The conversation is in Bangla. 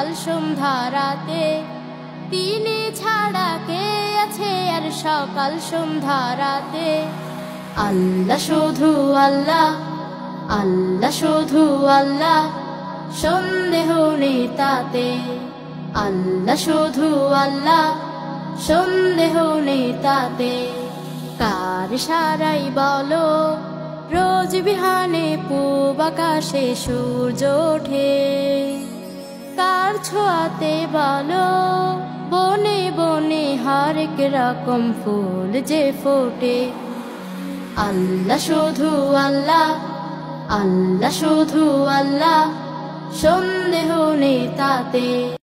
সকাল সন্ধ্যা রাতে, তিনি ছাড়া কে আছে আর সকাল সন্ধ্যা রাতে। আল্লাহ শুধু আল্লাহ, আল্লাহ শুধু আল্লাহ, সন্দেহ নেই তাতে। আল্লাহ শুধু আল্লাহ, সন্দেহ নেই তাতে। কার ইশারাই বলো রোজ বিহানে পূব আকাশে সূর্য ওঠে, কার ছোঁয়াতে বলো বনে বনে হরেক রকম ফুল যে ফোটে। আল্লাহ শুধু আল্লাহ, আল্লাহ শুধু আল্লাহ, সন্দেহ নেই তাতে।